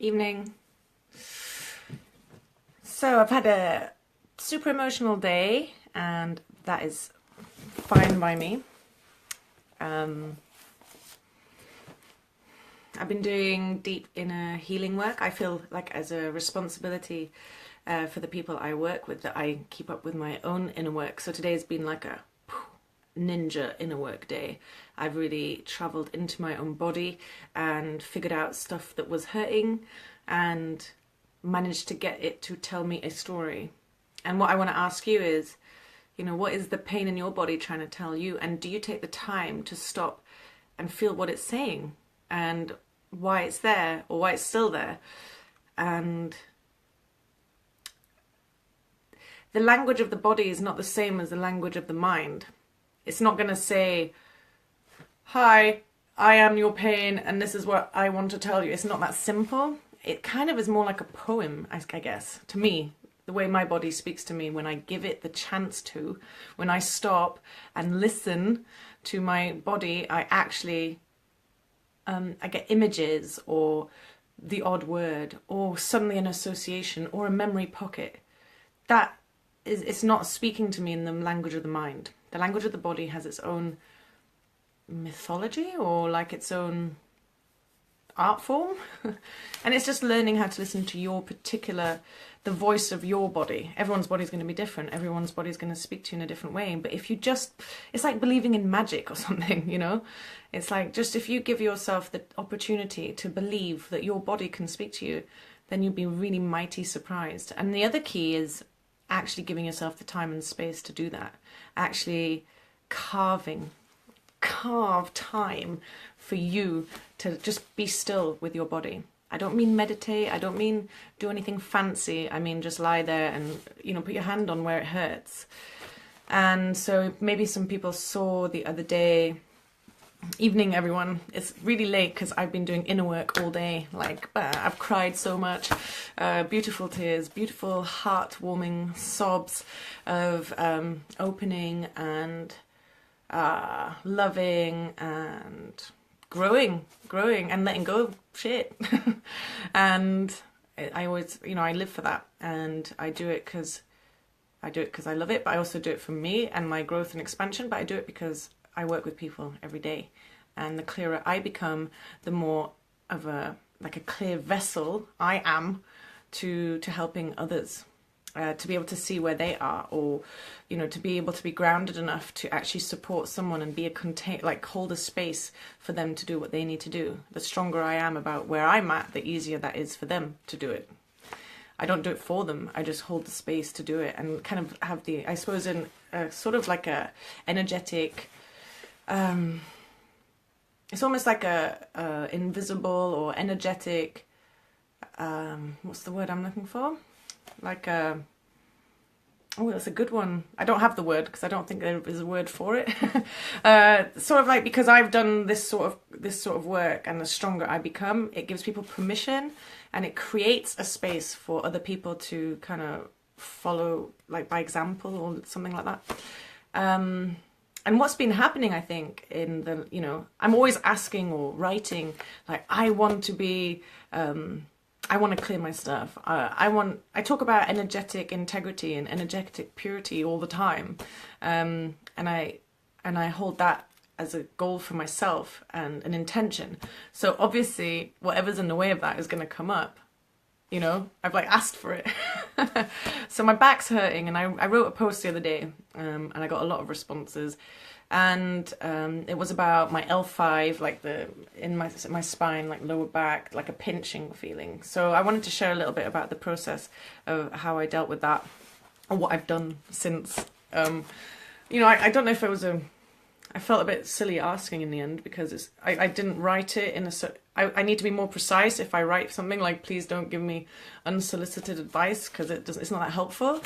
Evening. So I've had a super emotional day, and that is fine by me. I've been doing deep inner healing work. I feel like as a responsibility for the people I work with that I keep up with my own inner work. So today's been like a ninja inner work day. I've really travelled into my own body and figured out stuff that was hurting and managed to get it to tell me a story. And what I want to ask you is, what is the pain in your body trying to tell you? And do you take the time to stop and feel what it's saying and why it's there or why it's still there? And the language of the body is not the same as the language of the mind. It's not going to say, hi, I am your pain and this is what I want to tell you. It's not that simple. It kind of is more like a poem, I guess, to me. The way my body speaks to me when I give it the chance to, when I stop and listen to my body, I actually, I get images or the odd word or suddenly an association or a memory pocket. That is, it's not speaking to me in the language of the mind. The language of the body has its own mythology or like its own art form. And it's just learning how to listen to your particular, the voice of your body. Everyone's body is going to be different. Everyone's body is going to speak to you in a different way. But if you just, it's like believing in magic or something, It's like just if you give yourself the opportunity to believe that your body can speak to you, then you'll be really mighty surprised. And the other key is actually giving yourself the time and space to do that. Actually carve time for you to just be still with your body. I don't mean meditate, I don't mean do anything fancy, I mean just lie there and put your hand on where it hurts. And so maybe some people saw the other day, evening everyone, it's really late because I've been doing inner work all day, I've cried so much, beautiful tears, beautiful heart-warming sobs of opening and loving and growing and letting go of shit. And I always, I live for that, and I do it because I love it, but I also do it for me and my growth and expansion, but I do it because I work with people every day, and the clearer I become, the more of a clear vessel I am to helping others. To be able to see where they are, or to be able to be grounded enough to actually support someone and be hold a space for them to do what they need to do. The stronger I am about where I'm at, the easier that is for them to do it. I don't do it for them, I just hold the space to do it and kind of have the, I suppose, in sort of like a energetic, it's almost like a invisible or energetic, what's the word I'm looking for? Oh, that's a good one. I don't have the word because I don't think there is a word for it. Sort of like, because I've done this sort of work, and the stronger I become, it gives people permission, and it creates a space for other people to kind of follow, like by example or something like that. And what's been happening, I think, in the, I'm always asking or writing, I want to be, I want to clear my stuff. I talk about energetic integrity and energetic purity all the time. And I hold that as a goal for myself and an intention. So obviously whatever's in the way of that is going to come up. I've asked for it. So my back's hurting, and I wrote a post the other day, and I got a lot of responses. And it was about my L5, in my spine, lower back, a pinching feeling. So I wanted to share a little bit about the process of how I dealt with that, or what I've done since. I don't know if I felt a bit silly asking in the end, because I didn't write it in I need to be more precise if I write something, please don't give me unsolicited advice, because it's not that helpful.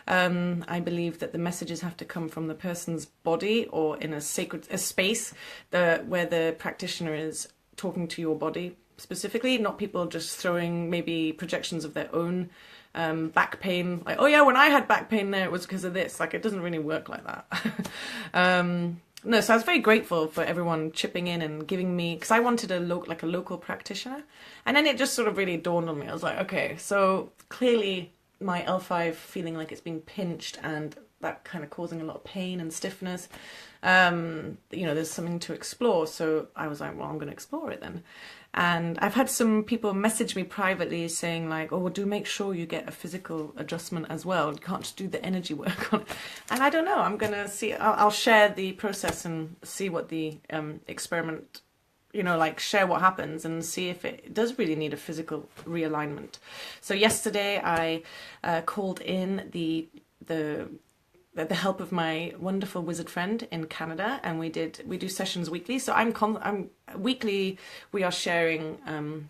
I believe that the messages have to come from the person's body, or in a space where the practitioner is talking to your body specifically, not people just throwing maybe projections of their own back pain, oh yeah, when I had back pain there, it was because of this. It doesn't really work like that. No, so I was very grateful for everyone chipping in and giving me, because I wanted a local practitioner, and then it just sort of really dawned on me. I was like, okay, so clearly my L5 feeling like it's being pinched and that kind of causing a lot of pain and stiffness. There's something to explore. So I was like, well, I'm going to explore it then. And I've had some people message me privately saying like, oh, well, do make sure you get a physical adjustment as well. You can't just do the energy work on it. And I don't know. I'm going to see. I'll share the process and see what the experiment, share what happens and see if it does really need a physical realignment. So yesterday I called in the help of my wonderful wizard friend in Canada, and we do sessions weekly. So I'm weekly. We are sharing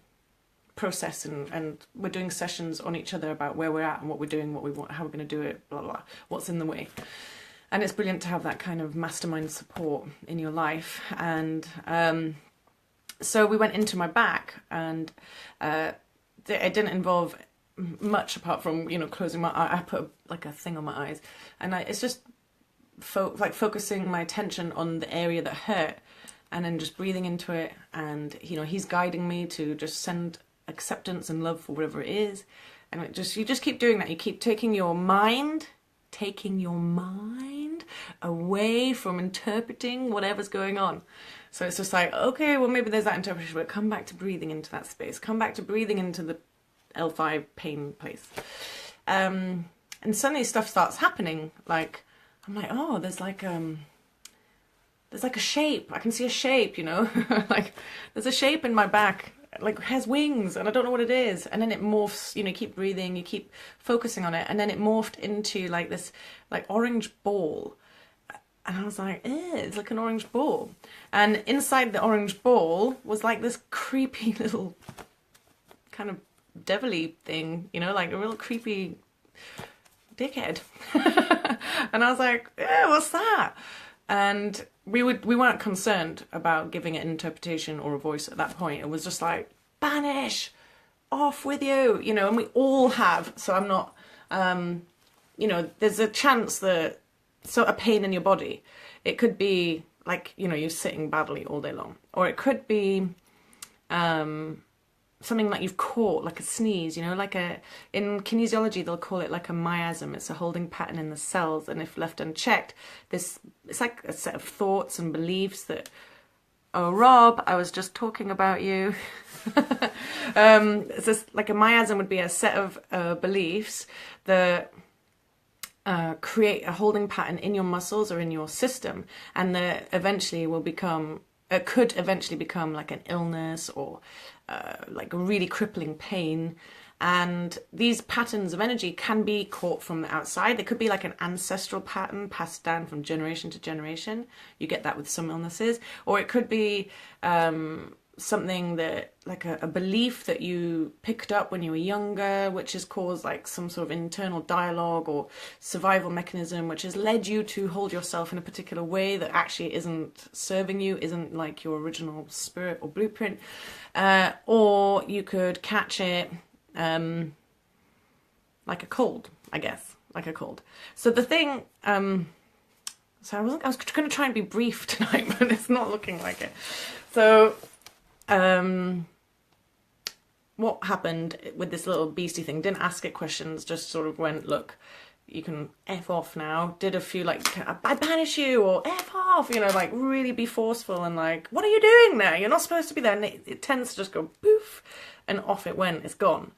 process, and we're doing sessions on each other about where we're at and what we're doing, what we want, how we're going to do it, blah, blah, blah, what's in the way. And it's brilliant to have that kind of mastermind support in your life. And so we went into my back, and it didn't involve much apart from closing my eye. I put like a thing on my eyes, and it's just focusing my attention on the area that hurt, and then just breathing into it. And he's guiding me to just send acceptance and love for whatever it is. And you just keep doing that. You keep taking your mind away from interpreting whatever's going on. So it's just like, okay, well, maybe there's that interpretation, but come back to breathing into that space. Come back to breathing into the L5 pain place. And suddenly stuff starts happening. Like, I'm like, oh, there's like a shape. I can see a shape, like there's a shape in my back, like it has wings, and I don't know what it is. And then it morphs, you keep breathing, you keep focusing on it. And then it morphed into like this like orange ball. And I was like, it's like an orange ball. And inside the orange ball was like this creepy little kind of devilly thing, like a real creepy dickhead. And I was like, what's that? And we weren't concerned about giving it an interpretation or a voice at that point. It was just like, banish, off with you, and we all have. So I'm not, there's a chance that, so a pain in your body, it could be like, you're sitting badly all day long, or it could be something like you've caught, like a sneeze, in kinesiology they'll call it like a miasm. It's a holding pattern in the cells, and if left unchecked, it's like a set of thoughts and beliefs that, oh, Rob, I was just talking about you. It's just like a miasm would be a set of beliefs that create a holding pattern in your muscles or in your system, and that eventually could eventually become like an illness or like a really crippling pain. And these patterns of energy can be caught from the outside. They could be like an ancestral pattern passed down from generation to generation. You get that with some illnesses. Or it could be something that, like a belief that you picked up when you were younger, which has caused like some sort of internal dialogue or survival mechanism, which has led you to hold yourself in a particular way that actually isn't serving you, isn't like your original spirit or blueprint. Or you could catch it like a cold, I guess, like a cold. So the thing, so I was going to try and be brief tonight, but it's not looking like it. So what happened with this little beastie thing, didn't ask it questions, just sort of went, look, you can F off now. Did a few like, I banish you, or F off, like really be forceful and like, what are you doing there? You're not supposed to be there. And it tends to just go poof, and off it went, it's gone.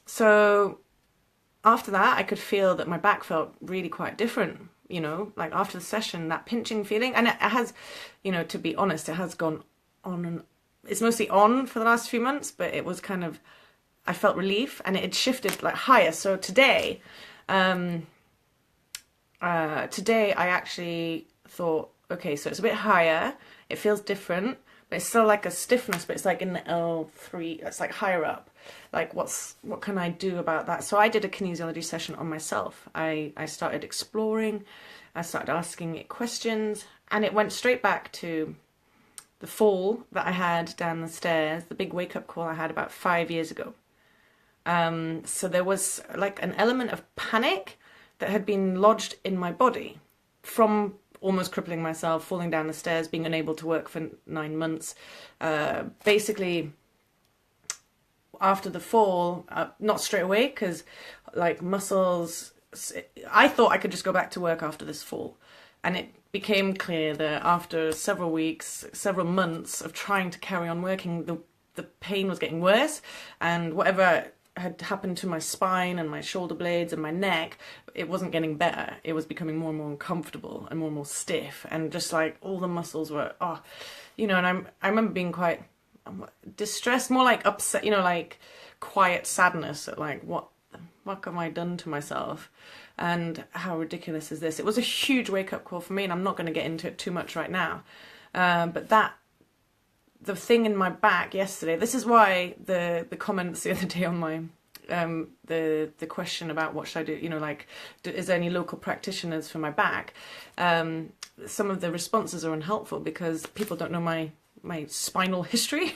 So after that, I could feel that my back felt really quite different, like after the session, that pinching feeling. And it has, to be honest, it has gone on, and it's mostly on for the last few months, but it was kind of, I felt relief, and it had shifted like higher. So today I actually thought, okay, so it's a bit higher, it feels different, but it's still like a stiffness, but it's like in the L3, it's like higher up. Like what can I do about that? So I did a kinesiology session on myself. I started exploring, I started asking it questions, and it went straight back to the fall that I had down the stairs, the big wake-up call I had about 5 years ago. So there was like an element of panic that had been lodged in my body from almost crippling myself, falling down the stairs, being unable to work for 9 months. Basically, after the fall, not straight away, because like muscles, I thought I could just go back to work after this fall. And it became clear that after several weeks, several months of trying to carry on working, the pain was getting worse, and whatever had happened to my spine and my shoulder blades and my neck, it wasn't getting better. It was becoming more and more uncomfortable and more stiff, and just like all the muscles were, and I remember being quite distressed, more like upset, like quiet sadness at like, what the fuck have I done to myself? And how ridiculous is this? It was a huge wake-up call for me, and I'm not going to get into it too much right now. But the thing in my back yesterday, this is why the comments the other day on my, the question about what should I do, is there any local practitioners for my back? Some of the responses are unhelpful because people don't know my spinal history.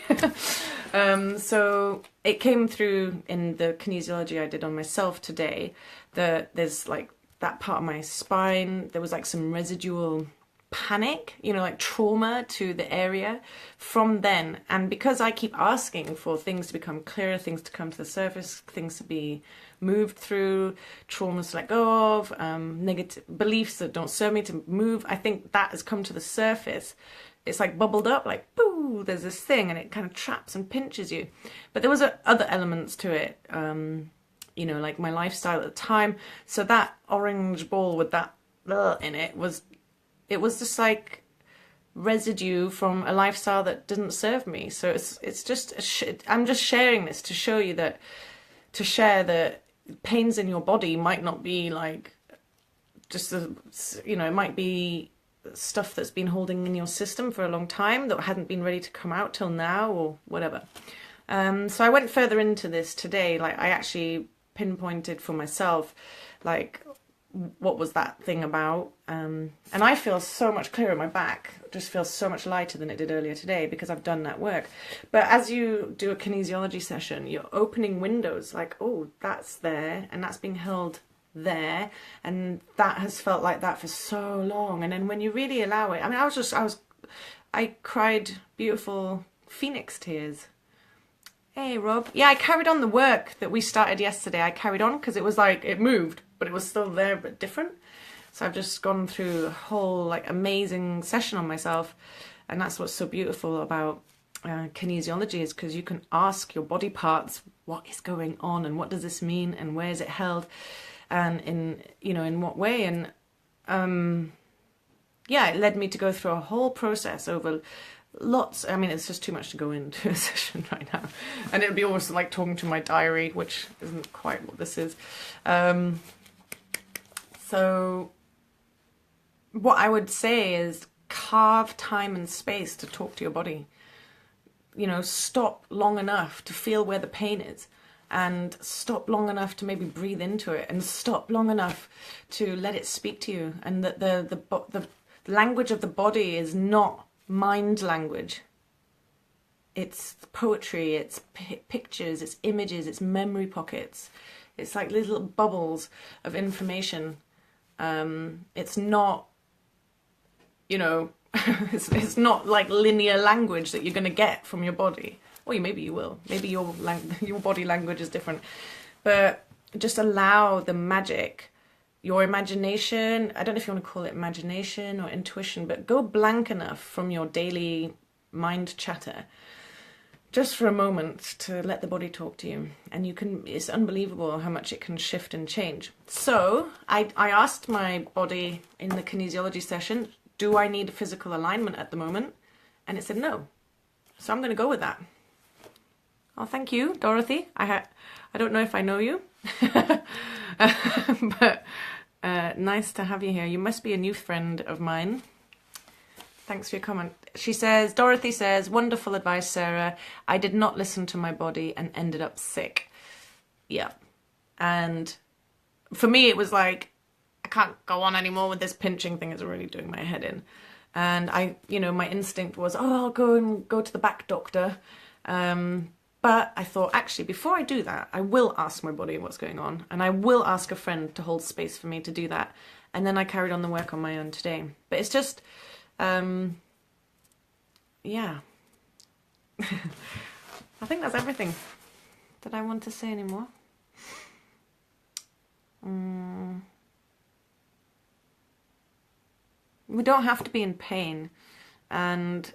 So it came through in the kinesiology I did on myself today, that there's like that part of my spine, there was like some residual panic, like trauma to the area from then. And because I keep asking for things to become clearer, things to come to the surface, things to be moved through, traumas to let go of, negative beliefs that don't serve me to move, I think that has come to the surface. It's like bubbled up, like, boo, there's this thing, and it kind of traps and pinches you. But there was other elements to it, like my lifestyle at the time. So that orange ball with that in it was just like residue from a lifestyle that didn't serve me. So it's just, I'm just sharing this to show you that, to share that pains in your body might not be like just, it might be stuff that's been holding in your system for a long time that hadn't been ready to come out till now or whatever. So I went further into this today. Like I actually pinpointed for myself, like, what was that thing about? And I feel so much clearer. My back just feels so much lighter than it did earlier today because I've done that work. But as you do a kinesiology session, you're opening windows like, oh, that's there and that's being held there, and that has felt like that for so long. And then when you really allow it, I mean, I cried beautiful phoenix tears. Hey, Rob. Yeah, I carried on the work that we started yesterday. I carried on because it was like, it moved, but it was still there, but different. So I've just gone through a whole like amazing session on myself. And that's what's so beautiful about kinesiology, is because you can ask your body parts, what is going on and what does this mean and where is it held and in what way. And it led me to go through a whole process over lots. I mean, it's just too much to go into a session right now, and it would be almost like talking to my diary, which isn't quite what this is. So what I would say is carve time and space to talk to your body. Stop long enough to feel where the pain is, and stop long enough to maybe breathe into it, and stop long enough to let it speak to you. And that the language of the body is not mind language. It's poetry, it's pictures, it's images, it's memory pockets. It's like little bubbles of information. It's not, it's not like linear language that you're going to get from your body. Or maybe you will. Maybe your body language is different. But just allow the magic, your imagination, I don't know if you want to call it imagination or intuition, but go blank enough from your daily mind chatter just for a moment to let the body talk to you. And it's unbelievable how much it can shift and change. So I asked my body in the kinesiology session, do I need a physical alignment at the moment? And it said no. So I'm going to go with that. Oh, thank you, Dorothy. I don't know if I know you, but nice to have you here. You must be a new friend of mine. Thanks for your comment. She says, Dorothy says, wonderful advice, Sarah. I did not listen to my body and ended up sick. Yeah. And for me, it was like, I can't go on anymore with this pinching thing. It's really doing my head in. And my instinct was, I'll go to the back doctor. But I thought, actually, before I do that, I will ask my body what's going on. And I will ask a friend to hold space for me to do that. And then I carried on the work on my own today. But it's just, yeah. I think that's everything that I want to say anymore. We don't have to be in pain, and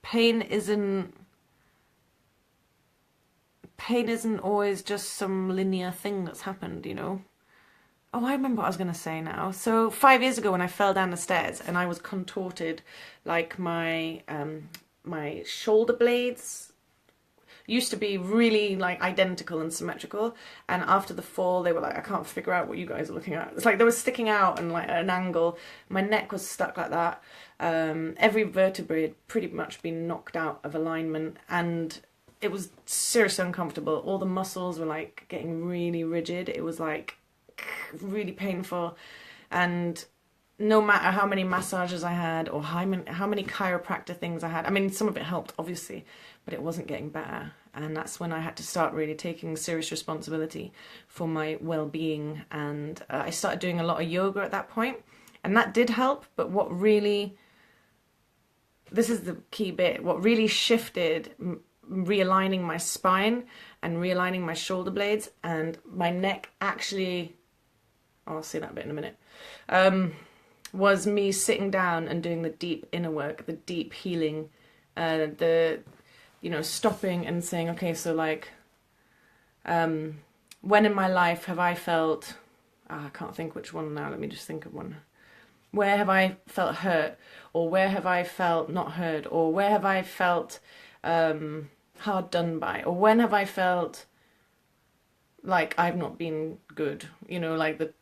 pain isn't always just some linear thing that's happened, you know. Oh, I remember what I was going to say now. So 5 years ago when I fell down the stairs and I was contorted, like my my shoulder blades used to be really like identical and symmetrical, and after the fall they were like, I can't figure out what you guys are looking at. It's like they were sticking out and like at an angle. My neck was stuck like that. Every vertebrae had pretty much been knocked out of alignment, and it was seriously uncomfortable. All the muscles were like getting really rigid. It was like really painful, and no matter how many massages I had or how many chiropractor things I had, I mean, some of it helped obviously, but it wasn't getting better. And that's when I had to start really taking serious responsibility for my well-being, and I started doing a lot of yoga at that point, and that did help. But what really, this is the key bit, what really shifted, realigning my spine and realigning my shoulder blades and my neck actually, I'll say that bit in a minute, was me sitting down and doing the deep inner work, the deep healing, the, you know, stopping and saying, okay, so like, when in my life have I felt, I can't think which one now, let me just think of one. Where have I felt hurt, or where have I felt not heard, or where have I felt hard done by, or when have I felt like I've not been good, you know, like the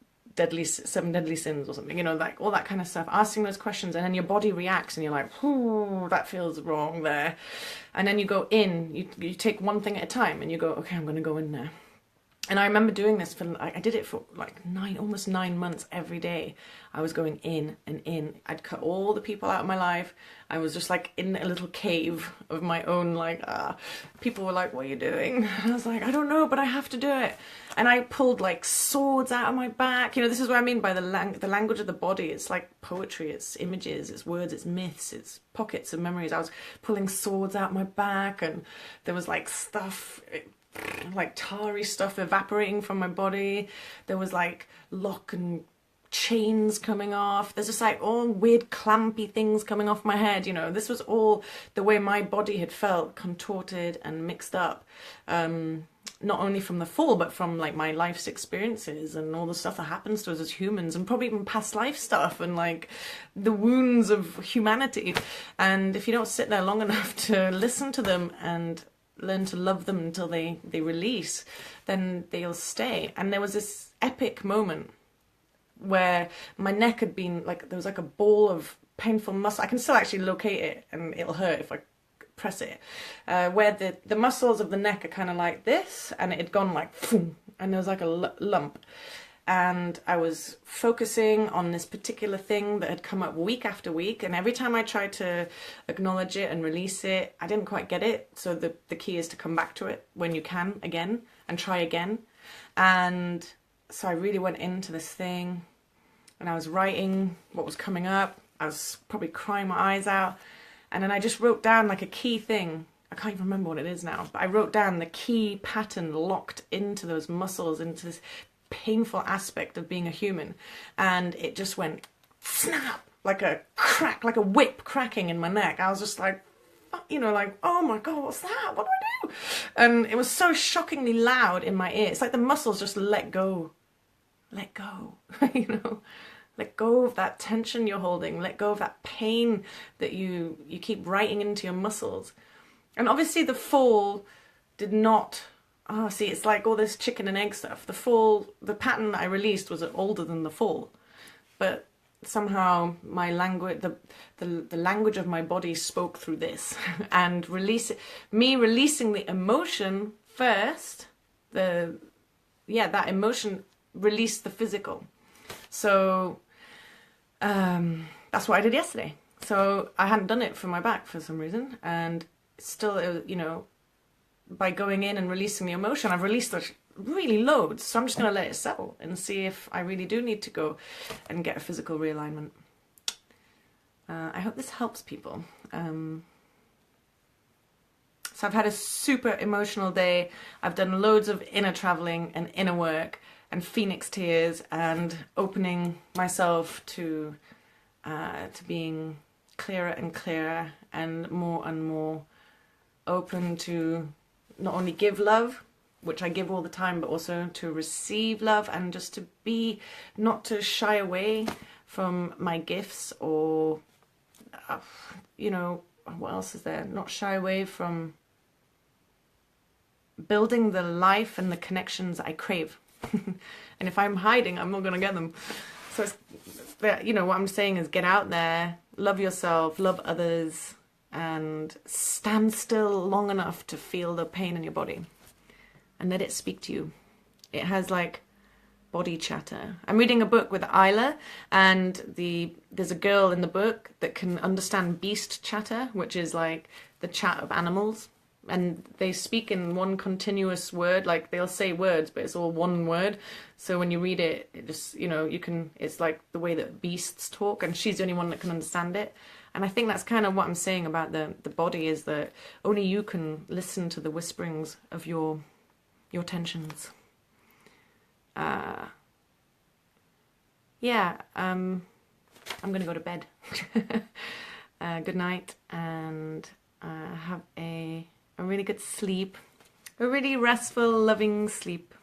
seven deadly sins or something, you know, like all that kind of stuff, asking those questions, and then your body reacts and you're like, oh, that feels wrong there. And then you go in, you take one thing at a time and you go, okay, I'm going to go in there. And I remember doing this for, I did it for like almost 9 months every day. I was going in and in. I'd cut all the people out of my life. I was just like in a little cave of my own, like, people were like, what are you doing? And I was like, I don't know, but I have to do it. And I pulled like swords out of my back. You know, this is what I mean by the language of the body. It's like poetry, it's images, it's words, it's myths, it's pockets of memories. I was pulling swords out my back, and there was like stuff, like tarry stuff evaporating from my body. There was like lock and chains coming off. There's just like all weird clampy things coming off my head, you know. This was all the way my body had felt, contorted and mixed up, not only from the fall but from like my life's experiences and all the stuff that happens to us as humans, and probably even past life stuff and like the wounds of humanity. And if you don't sit there long enough to listen to them and learn to love them until they release, then they'll stay. And there was this epic moment where my neck had been like, there was like a ball of painful muscle. I can still actually locate it, and it'll hurt if I press it, where the muscles of the neck are kind of like this, and it had gone like boom, and there was like a lump. And I was focusing on this particular thing that had come up week after week, and every time I tried to acknowledge it and release it, I didn't quite get it. So the key is to come back to it when you can again and try again. And so I really went into this thing, and I was writing what was coming up. I was probably crying my eyes out, and then I just wrote down like a key thing. I can't even remember what it is now, but I wrote down the key pattern locked into those muscles, into this painful aspect of being a human, and it just went snap, like a crack, like a whip cracking in my neck. I was just like, you know, like, oh my god, what's that, what do I do? And it was so shockingly loud in my ear. It's like the muscles just let go, you know, let go of that tension you're holding, let go of that pain that you keep writing into your muscles. And obviously the fall did not, oh, see, it's like all this chicken and egg stuff. The fall, the pattern that I released was older than the fall. But somehow my language, the language of my body spoke through this. And me releasing the emotion first, that emotion released the physical. So that's what I did yesterday. So I hadn't done it for my back for some reason. And still, you know, by going in and releasing the emotion, I've released really loads. So I'm just going to let it settle and see if I really do need to go and get a physical realignment. I hope this helps people. So I've had a super emotional day. I've done loads of inner traveling and inner work and phoenix tears and opening myself to being clearer and clearer and more open to not only give love, which I give all the time, but also to receive love, and just to be, not to shy away from my gifts, or you know, what else is there? Not shy away from building the life and the connections I crave. And if I'm hiding, I'm not going to get them. So it's, you know, what I'm saying is get out there, love yourself, love others, and stand still long enough to feel the pain in your body and let it speak to you. It has like body chatter. I'm reading a book with Isla, and there's a girl in the book that can understand beast chatter, which is like the chat of animals. And they speak in one continuous word, like they'll say words, but it's all one word. So when you read it, it just, you know, you can, it's like the way that beasts talk, and she's the only one that can understand it. And I think that's kind of what I'm saying about the body, is that only you can listen to the whisperings of your tensions. Yeah, I'm gonna go to bed. Good night, and have a really good sleep, a really restful, loving sleep.